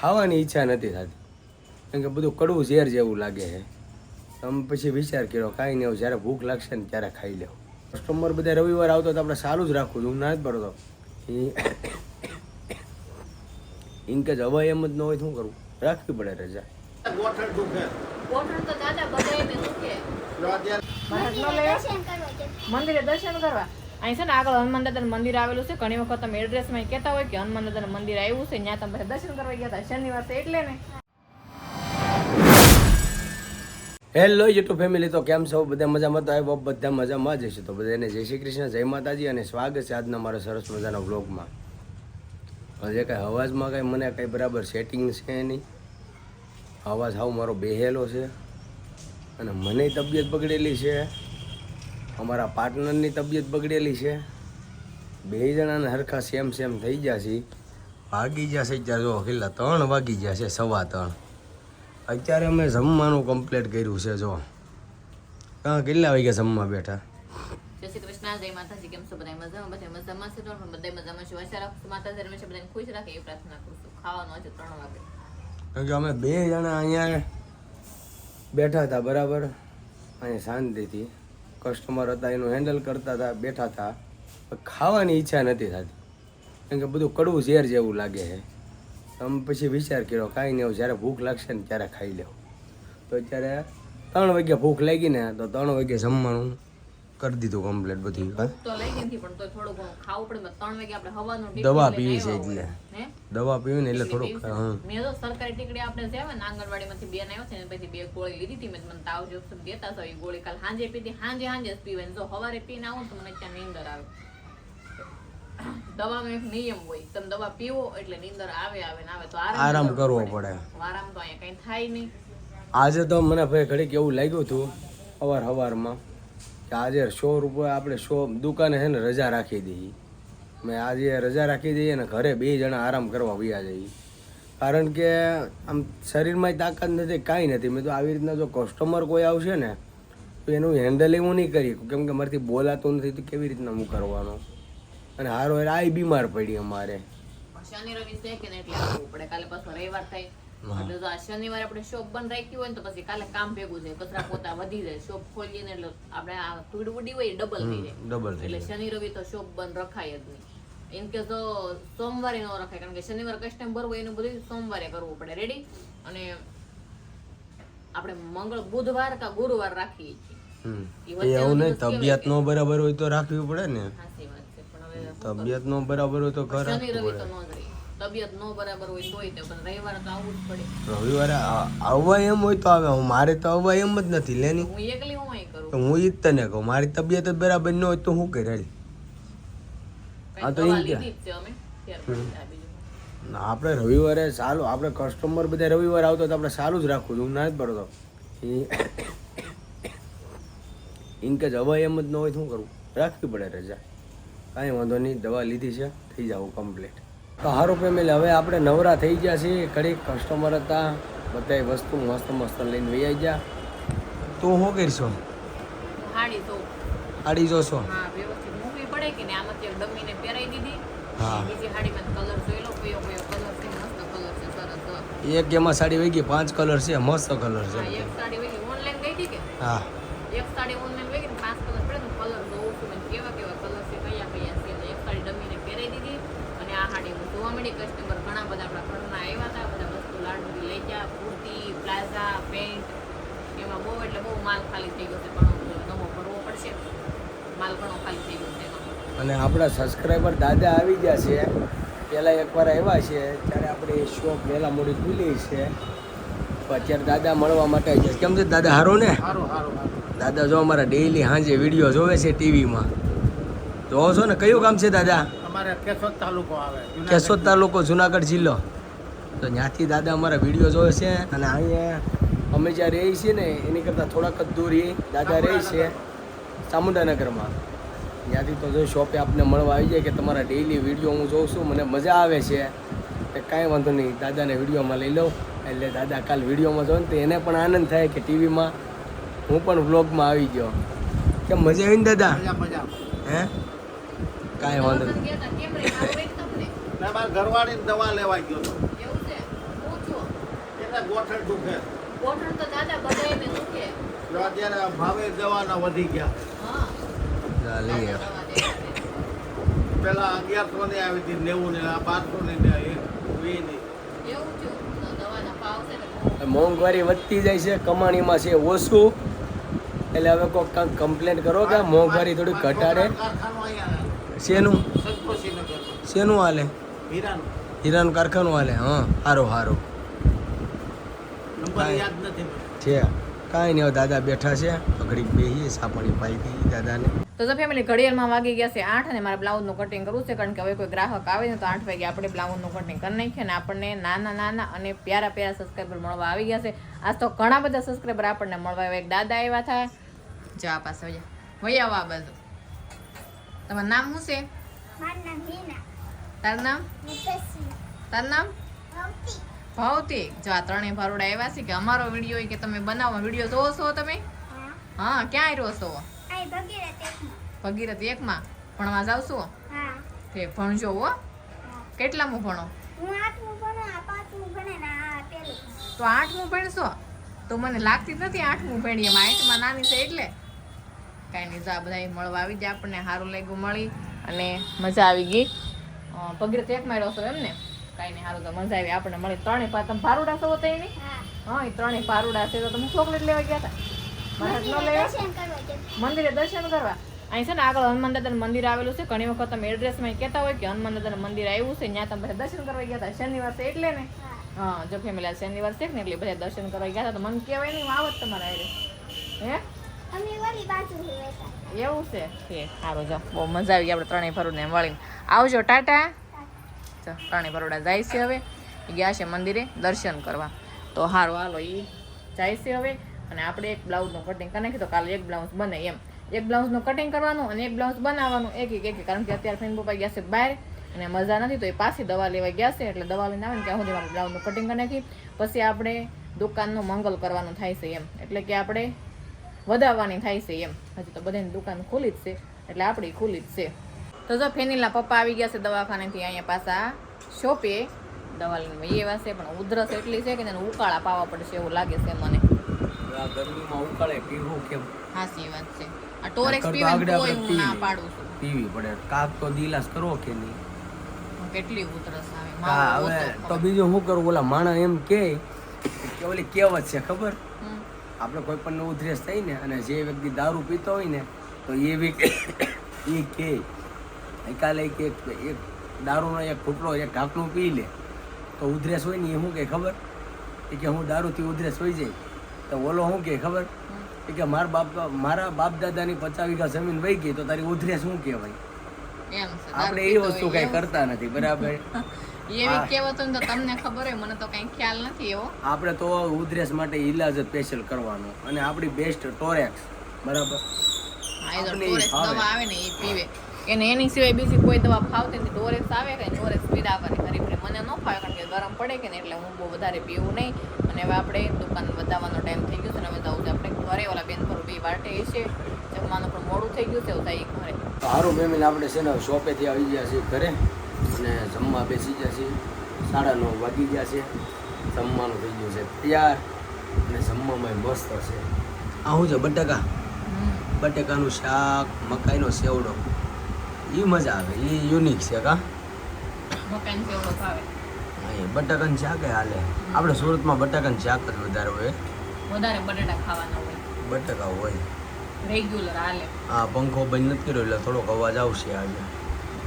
ખાવાની ઈચ્છા નથી થતી, કેમ કે બધું કડવું ઝેર જેવું લાગે છે. તમે પછી વિચાર કર્યો કાંઈ નહીં, જ્યારે ભૂખ લાગશે ને ત્યારે ખાઈ લેવું. કસ્ટમર બધા રવિવાર આવતો તો આપણે સારું જ રાખવું છું, હું ના જ પડતો. ઇનકે હવે એમ જ ન હોય શું કરવું, રાખવી પડે રજા. મંદિરે દર્શન કરવા અહીં છે ને આગળ હનુમાન દાદાનું મંદિર આવેલું છે. ઘણી વખત તમે એડ્રેસમાં કહેતા હોય કે હનુમાન દાદાનું મંદિર આવ્યું છે, ત્યાં તમે દર્શન કરવા ગયા હતા. શનિવાર છે એટલે ને. હેલો યુટ્યુબ ફેમિલી, તો કેમ છો? બધા મજામાં? તો આવ્યો બધા મજામાં જ છે. તો બધાને જય શ્રી કૃષ્ણ, જય માતાજી અને સ્વાગત છે આજના મારા સરસ મજાના વ્લોગમાં. હજે કાંઈ અવાજમાં કાંઈ મને કાંઈ બરાબર સેટિંગ છે નહીં. અવાજ હાવ મારો બેહેલો છે અને મને તબિયત બગડેલી છે, અમારા પાર્ટનરની તબિયત બગડેલી છે. બે જણાને હરખા સેમ થઈ ગયા છે. વાગી ગયા છે અત્યારે, જો કેટલા 3 વાગી ગયા છે, 3:15. અત્યારે અમે જમવાનું કમ્પ્લીટ કર્યું છે. જો કેટલા વાગ્યા જમવા બેઠા? જય શ્રી કૃષ્ણ, જય માતાજી. કેમ છો બધા? મજામાં? બધા મજામાં છે. તો બધા મજામાં છે. આશા રાખું માતાજી હંમેશા બધાને ખુશ રાખે એ પ્રાર્થના કરું છું. ખાવાનું આજે 3 વાગે. કારણ કે અમે 2 જણા અહીંયા બેઠા હતા, બરાબર. અહીંયા શાંતિથી કસ્ટમર હતા, એનું હેન્ડલ કરતા હતા, બેઠા હતા. ખાવાની ઈચ્છા નથી થતી, કેમ કે બધું કડવું ઝેર જેવું લાગે છે. તમે પછી વિચાર કર્યો કાંઈ નહીં, જ્યારે ભૂખ લાગશે ને ત્યારે ખાઈ લેવું. તો અત્યારે 3 વાગ્યા ભૂખ લાગી ને, તો 3 વાગ્યા જમવાનું કરી દીધું કમ્પ્લીટ બધું. તો લઈ ગઈ પણ તો થોડું ઘણું ખાવું પડે. 3 વાગે આપણે હવાનું દવા પીવી છે એટલે દવા પીવી ને એટલે થોડુંક. મેં તો સરકારી ટીકડી આપણે છે ને આંગણવાડીમાંથી બેન આવ્યો છે ને પછી 2 ગોળી લીધી હતી. મેં મને તાવ જેવું દેતા હતા, એ ગોળી કાલ સાંજે પીધી. સાંજે જ પીવાની. જો સવારે પીને આવું તો મને ત્યાં નીંદર આવે. દવાનો એક નિયમ હોય, તમે દવા પીવો એટલે નીંદર આવે ને આવે તો આરામ કરવો પડે. આરામ તો અહીંયા કઈ થાય નહીં. આજે તો મને ભાઈ ઘડીક એવું લાગ્યું હતું સવારમાં કે આજે 100 રૂપિયા આપણે દુકાને છે ને રજા રાખી દઈએ. મેં આજે રજા રાખી દઈએ ને ઘરે 2 જણા આરામ કરવા વયા જઈએ. કારણ કે આમ શરીરમાં તાકાત નથી, કાંઈ નથી. મેં તો આવી રીતના જો કસ્ટમર કોઈ આવશે ને તો એનું હેન્ડલ એવું નહીં કરી, કેમ કે મારાથી બોલાતું નથી, તો કેવી રીતના હું કરવાનો. અને હારો આ બીમાર પડી અમારે. શનિ રવિ છે કે એટલે આવવું પડે. કાલે પાછો રવિવાર થાય એટલે જો આ શનિવારે આપણે શોપ બંધ રાખી હોય ને તો પછી કાલે કામ ભેગું છે, કચરા પોતા વધી જાય. શોપ ખોલીએ ને એટલે આપણે આ ધૂળ ઉડી હોય ડબલ થઈ જાય. એટલે શનિ રવિ તો શોપ બંધ રખાય જ નહીં. ઇન કેસ તો સોમવારે ન રખાય, કારણ કે શનિવાર કસ્ટમર હોય એનું બધું સોમવારે કરવું પડે રેડી. અને આપણે બુધવાર કા ગુરુવાર રાખીએ છીએ. એવું નહીં, તબિયત નો બરાબર હોય તો રાખવી પડે ને. તબિયત નો બરાબર હોય તો ઘર શનિ રવિ તો ન જાય. તબિયત નો બરાબર હોય તોય તે પણ રવિવારે તો આવવું જ પડે. રવિવારે આવવા એમ હોય તો આવે. મારે તો આવવા એમ જ નથી લેની. હું એકલી હું અહીં કરું તો હું ઈ જ તને કહું, મારી તબિયત જ બરાબર ન હોય તો હું કરી રેડી. હા તો એમ કે આપણે રવિવારે ચાલુ, આપણે કસ્ટમર બધા રવિવારે આવતો તો આપણે ચાલુ જ રાખવું, હું ના જ પડતો. ઇનકે હવે એમ જ ન હોય શું કરવું, રાખવી પડે રજા. કાંઈ વાંધો નહીં, દવા લીધી છે, થઈ જાવ કમ્પ્લીટ. તો સારું ફેમિલી, હવે આપણે નવરા થઈ ગયા છીએ. ઘડીક કસ્ટમર હતા, બધા વસ્તુ મસ્ત લઈને વહી ગયા. તું શું કરીશો? સાડી જોશો? હા, વ્યવસ્થિત મૂકવી પડે કે ને. આમાંથી એક ડમીને પહેરાઈ દીધી. હા, બીજી સાડીમાં કલર જોઈ લો, કયો કલર છે. મસ્ત કલર છે, સરસ. એક એમાં સાડી વહી ગઈ, 5 કલર છે, મસ્ત કલર છે. એક સાડી વહી ઓનલાઈન ગઈ હતી કે? હા, એક સાડી ઓનલાઈન વહી ગઈ, 5 કલર પડે. કલર જોઉં છું મેં કેવા કલર છે, કયા છે. એક સાડી ડમીને પહેરાઈ દીધી અને આ સાડી હું જોવા મળી. કસ્ટમર ઘણા બધા આપણા ઘરના આવ્યા હતા, બધા વસ્તુ લાડુની લઈ ગયા. કુર્તી, પ્લાઝા, પેન્ટ, એમાં બહુ એટલે બહુ માલ ખાલી થઈ ગયો છે. ઘણો નવો ભરવો પડશે. માલ ઘણો ખાલી થઈ ગયો છે એમાં. અને આપણા સબસ્ક્રાઈબર દાદા આવી ગયા છે. પહેલાં એકવાર આવ્યા છે ત્યારે આપણે શોપ વહેલા મોડી ખુલી છે, તો અત્યારે દાદા મળવા માટે આવી ગયા. કેમ છે દાદા? સારું ને? દાદા જો અમારા ડેઈલી સાંજે વિડીયો જોવે છે ટીવીમાં. જોવો છો ને? કયું કામ છે દાદા? અમારે કેશોદ તાલુકો આવે. કેશોદ તાલુકો, જુનાગઢ જિલ્લો. તો ત્યાંથી દાદા અમારા વિડીયો જોવે છે. અને અહીંયા અમે જ્યાં રહીએ છીએ ને એની કરતાં થોડાક જ દૂર દાદા રહે છે, ચામુંડાનગરમાં. ત્યાંથી તો જો શોપે આપને મળવા આવી જાય કે તમારા ડેઈલી વિડીયો હું જોઉં છું, મને મજા આવે છે. કે કાંઈ વાંધો નહીં, દાદાને વિડીયોમાં લઈ લઉં. એટલે દાદા કાલ વિડીયોમાં જોઉં ને તો એને પણ આનંદ થાય કે ટીવીમાં હું પણ વ્લોગમાં આવી ગયો. કેમ મજા આવી ને દાદા? હે? કાંઈ વાંધો નહીં. ઘરવાળી દવા લેવા ગયો હતો. કોઠળ દુખે કોઠણ તો દાદા બધાયને દુખે. જો અત્યારે ભાવે દવાના વધી ગયા હા. ચાલે દવા દે. પેલા 1100 ની આવી હતી 90 ની આ 1200 ની ને 20 ની એવું થયું. તો દવાના ભાવ છે ને મોંઘવારી વધતી જાય છે, કમાણીમાં છે ઓછું, એટલે હવે કોઈ કાંઈક કમ્પ્લેન કરો કે મોંઘવારી થોડી ઘટાડે. કારખાનું અહીંયા શેનું સંતોષીનગર શેનું હાલે? હીરાનું હીરાનું કારખાનું હાલે. હા, સારું સારું નંબર યાદ નથી છે. કાંઈ નહીં, હવે દાદા બેઠા છે, ઘડીક બેસીએ, સાપણી પાઈ દઈએ દાદાને. તો ફેમિલી ઘડિયાળમાં વાગી ગયા છે 8 અને મારે બ્લાઉઝનું કટિંગ કરવું છે, કારણ કે હવે કોઈ ગ્રાહક આવે ને તો 8 વાગે આપણે બ્લાઉઝનું કટિંગ કરી નાખીએ. અને આપણને નાના અને પ્યારા સબસ્ક્રાઈબર મળવા આવી ગયા છે. આજ તો ઘણા બધા સબસ્ક્રાઈબર આપણને મળવા આવ્યા. એક દાદા આવ્યા થાય, જવા પાસે વયા આવો આ બાજુ. તમારું નામ શું છે? તારું નામ? તારું નામ? ભૌતિક. જો આ ત્રણેય ભારુડા આવ્યા છે કે અમારો વિડીયો કે તમે બનાવો. વિડીયો જોવો છો તમે? હા. ક્યાં આવ્યો છો? ભગીરથ 1 માં ભણવા જાવ છો? તે ભણજો હો. કેટલામું ભણો? તો 8મું ભણશો? તો મને લાગતી જ નથી 8મું ભણી. એમ 8માં નાની છે એટલે કાંઈ નહીં. જો આ બધા મળવા આવી જાય, આપણને સારું લાગ્યું મળી અને મજા આવી ગઈ. ભગીરથ 1 માં રહ્યો છો એમ ને? કાંઈ નહીં, સારું તો મજા આવી આપણને મળી. ત્રણેય તમે ભારુડા છો તો એની? હા, એ ત્રણેય ભારુડા છે. તો તમે ચોકલેટ લેવા ગયા હતા? મંદિરે દર્શન કરવા. અહીં છે ને આગળ હનુમાન દાદાનું મંદિર આવેલું છે. ઘણી વખત તમે એડ્રેસમાં કહેતા હોય કે હનુમાન દાદાનું મંદિર આવ્યું છે, ત્યાં તમે બધા દર્શન કરવા ગયા હતા. શનિવાર છે એટલે ને? હા, જો ફેમિલી શનિવાર છે ને એટલે બધા દર્શન કરવા ગયા હતા. તો મને કહેવાય નહીં આવત તમારા આરે. હે એવું છે? સારું, જો બહુ મજા આવી. આપણે ત્રણેય ભરુડા મળીને આવજો. ટાટા. જો ત્રણેય ભરુડા જાય છે હવે, ગયા છે મંદિરે દર્શન કરવા. તો સારું, હાલો એ જાય છે હવે. અને આપણે એક બ્લાઉઝનું કટિંગ કરી નાખી તો કાલે એક બ્લાઉઝ બને એમ. એક બ્લાઉઝનું કટિંગ કરવાનું અને એક બ્લાઉઝ બનાવવાનું એક. કારણ કે અત્યારે ફ્રેન્ડ પપ્પા ગયા છે બહાર અને મજા નથી, તો એ પાછી દવા લેવા ગયા છે. એટલે દવા લઈને આવે ને ત્યાં સુધી આપણે બ્લાઉઝનું કટિંગ કરી નાખી. પછી આપણે દુકાનનું મંગલ કરવાનું થાય છે એમ. એટલે કે આપણે વધારવાની થાય છે એમ. હજી તો બધાની દુકાન ખુલ્લી જ છે, એટલે આપણી ખુલ્લી જ છે. તો જો ફેનિલના પપ્પા આવી ગયા છે દવાખાનેથી અહીંયા પાછા શોપે દવા લઈને એવા છે. પણ ઉધરસ એટલી છે કે તેને ઉકાળા પાવા પડશે એવું લાગે છે મને. આ ગરમીમાં ઉકાળે પીવું કેમ? હાસી વાત છે. આ ટોરેક્સ પીવે તો હું ના પાડું છું. પીવી પડે. કાક તો દિલાસ કરો કે નહીં? કેટલી ઉધરસ આવે. હા, હવે તો બીજું શું કરું? ઓલા માણસ એમ કે ઓલી કહેવત છે ખબર? આપણે કોઈ પણ ઉધરસ થઈ ને અને જે વ્યક્તિ દારૂ પીતો હોય ને તો એ વ્યક્તિ એ કે કાલે એક દારૂનો એક ફૂટલો એક ઢાંકણું પી લે તો ઉધરસ હોય ને એ શું કે ખબર? એ કે હું દારૂથી ઉધરસ હોઈ જાય. તો ઓલો શું કે ખબર? એ કે મારા બાપ દાદાની 50 વીઘા જમીન વહી ગઈ તો તારી ઉધરસ શું કહેવાય? એમ છે. આપણે એ વસ્તુ કઈ કરતા નથી, બરાબર? એવી કહેવત હોય તો તમને ખબર હોય, મને તો કઈ ખ્યાલ નથી એવો. આપણે તો ઉધરસ માટે ઈલાજ સ્પેશિયલ કરવાનો અને આપણી બેસ્ટ ટોરેક્સ, બરાબર? હા, એ તો ટોરેક્સ દવા આવે ને એ પીવે. એને એની સિવાય બીજી કોઈ દવા ફાવતી નથી. ટોરેક્સ આવે કે ટોરેક્સ પીડાવાની ખરી મને ન ફાવે, કારણ કે ગરમ પડે કે ને એટલે હું બહુ વધારે પીવું નહીં. અને હવે આપણે દુકાન વધારવાનો ટાઈમ થઈ ગયો છે ને હવે જવું છે આપણે ઘરે. ઓલા બેન પર 2 વાટે છે, જમવાનું પણ મોડું થઈ ગયું છે, એવું થાય ઘરે. સારું ફેમિલી, આપણે છે ને શોપેથી આવી ગયા છીએ ઘરે અને જમવા બેસી ગયા છીએ. 9:30 વાગી ગયા છે. જમવાનું થઈ ગયું છે તૈયાર અને જમવામાં મસ્ત છે. આ શું છે? બટાકાનું શાક, મકાઈનો સેવડો. એ મજા આવે, એ યુનિક છે કા? મકાઈનો સેવડો ભાવે. બટાકાનું શાક હાલે. આપણે સુરતમાં બટાકાનું શાક જ વધારે હોય. વધારે બટાટા ખાવાના હોય, બટાકા હોય રેગ્યુલર હાલે. હા, પંખો બંધ નથી કર્યો એટલે થોડોક અવાજ આવશે આજે.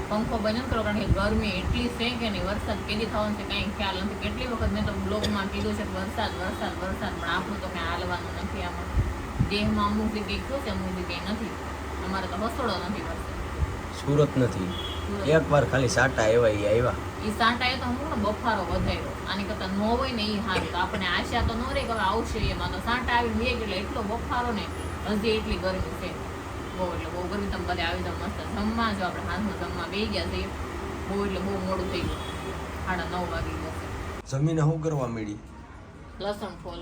પંખો બંધ કરો કારણ કે ગરમી એટલી છે કે નહીં. વરસાદ કેદી થવાનો છે કાંઈ ખ્યાલ નથી. કેટલી વખત મેં તો બ્લોગમાં કીધું છે કે વરસાદ પણ આપણું તો કાંઈ હાલવાનું નથી. આમાં દેહમાં અમુક જગ્યાએ કયું છે, અમુક જગ્યાએ નથી. અમારે તો હસોડો નથી વરસાદ. સુરત નથી. એકવાર ખાલી સાટા આવ્યા. એ સાંટાએ તો હમણાં બફારો વધાર્યો. આની કરતાં ન હોય ને એ સારું. તો આપણને આશા તો ન રહે કે હવે આવશે. એમાં તો સાંટા આવી ગયા એટલે એટલો બફારો ને હજી એટલી ગરમી છે. બહુ ગરમી. તમે બધા આવી જાવ મસ્ત જમવા. જો આપણે હાથમાં જમવા બેસી ગયા છીએ. બહુ મોડું થઈ ગયું. 9:30 વાગી ગયા છે. જમીને શું કરવા મળી? લસણ ફોલ.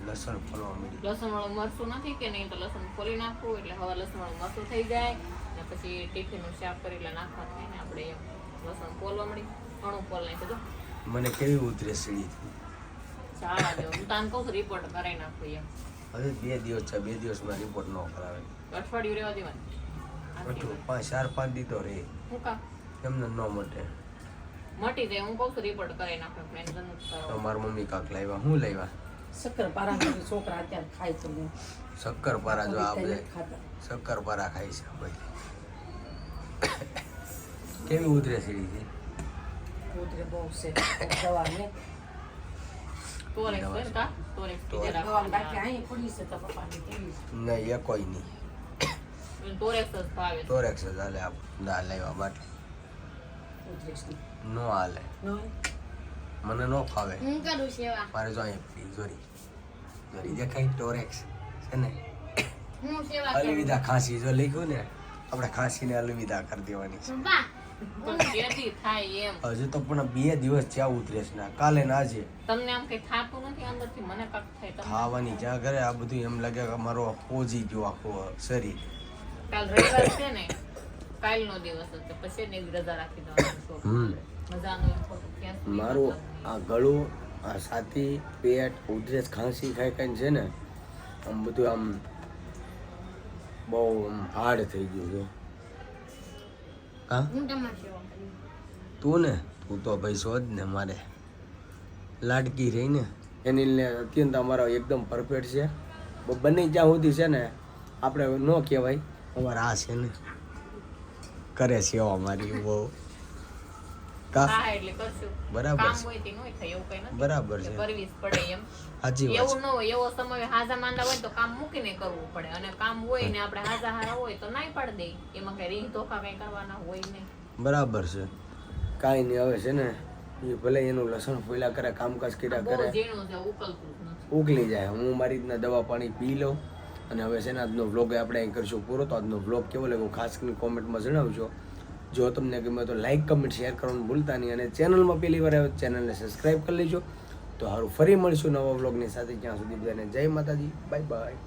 લસણ ફોલવા મળી. લસણ વાળું મરચું નથી કે નહીં, તો લસણ ફોલી નાખવું એટલે હવે લસણ વાળું મરચું થઈ જાય. ને પછી ટિફિનનું શાક કરી એટલે નાખવાનું થાય ને આપણે એમ. લસણ ફોલવા મળી, ઘણું ફોલ નાખ્યું. મને કેવી ઉધરસ ચડી હતી. ચાલા દે હું તાન કહું છું રિપોર્ટ કરાવી નાખું એમ હવે 2 દિવસ છે, 2 દિવસમાં રિપોર્ટ ન કરાવે. અઠવાડિયું રહેવા દેવાનું બધું 4-5 દી તો રહે, હું કા એમને ન મટે. મટી જાય હું કહું છું રિપોર્ટ કરાવી નાખું ટેન્શન નથી તો કરવાનું. મારા મમ્મી કાંક લાવ્યા, હું લાવ્યા શક્કરપારા છોકરા અત્યારે ખાય છે ને. શક્કરપારા. જો આપણે નથી ખાતા. શક્કરપારા ખાઈ છે બધી. કેવી ઉધરે સીડી છે? ઉધરે બહુ છે દવા ને ટોરેક્સ હોય ને કા ટોરેક્સ પીજે દવા રાખવાનું બાકી અહીં પડી છે તો પપ્પાની કેવી છે. નહીં, એ કોઈ નહીં. ટોરેક્સ જ ભાવે છે. ટોરેક્સ જ હાલે. દા લાવ્યા બાટલી ઉધરેસની. ન હાલે, નહીં? મને ન ફાવે. હું કરું સેવા મારે જો અહીંયા પી જોરી જોરી દેખાય ટોરેક્સ છે ને. હું સેવા કરું અલવિદા ખાંસી જો લખ્યું ને, આપણે ખાંસીને અલવિદા કરી દેવાની છે. બા હું જેથી થાય એમ હજુ તો પણ 2 દિવસ જ્યાં ઉતરેશ ના, કાલે ને આજે તમને આમ કઈ થાતું નથી અંદરથી મને કાક થાય તમને ખાવાની જ્યાં કરે આ બધું એમ લાગે કે મારો પોજી ગયો આખું શરીર. કાલ રવિવાર છે ને કાલનો દિવસ હતો પછી ને રજા રાખી દેવાની શોખ મજાનો એમ ખોટું ક્યાં સુધી મારું મતલબ આ ગળું, આ છાતી, પેટ, ઉધરસ, ખાંસી ખાઈ ખાઈને છે ને આમ બધું આમ બહુ આમ હાર્ડ થઈ ગયું છે. હા હું તમારી સેવા કરું તું ને, તું તો ભાઈ છો જ ને, મારે લાડકી રહી ને એની ને અત્યંત અમારો એકદમ પરફેક્ટ છે. બંને જ્યાં સુધી છે ને આપણે ન કહેવાય અમારે આ છે ને કરે સેવા મારી બહુ. કા હા એટલે કરશું બરાબર કામ છે. હોય તે નોય થાય એવું કઈ નથી બરાબર છે, કરવી જ પડે એમ સાચી વાત એવું ન હોય એવો સમય હાજા માંદા હોય તો કામ મૂકીને કરવું પડે અને કામ હોય ને આપણે હાજા હારા હોય તો નાઈ પાડી દે એમાં કઈ રીંગ ધોખા કઈ કરવાના હોય નહીં છે. બરાબર છે. કાંઈ નહીં, હવે છે ને એ ભલે એનું લસણ ફોલ્યા કરે, કામકાજ કર્યા બહુ કરે, ઝીણું છે ઉકલતું જ નથી ઉકલી જાય. હું મારી રીતના દવા પાણી પી લઉં. અને હવે છે ને આજનો વ્લોગ આપણે અહીં કરશું પૂરો. તો આજનો વ્લોગ કેવો લાગ્યો ખાસ કરીને કોમેન્ટમાં જણાવજો. જો તમને ગમે તો લાઈક, કમેન્ટ, શેર કરવાનું ભૂલતા નહીં. અને ચેનલમાં પહેલી વાર આવે ચેનલને સબસ્ક્રાઈબ કરી લેજો. તો સારું, ફરી મળીશું નવા વ્લોગની સાથે. ત્યાં સુધી બધાને જય માતાજી, બાય બાય.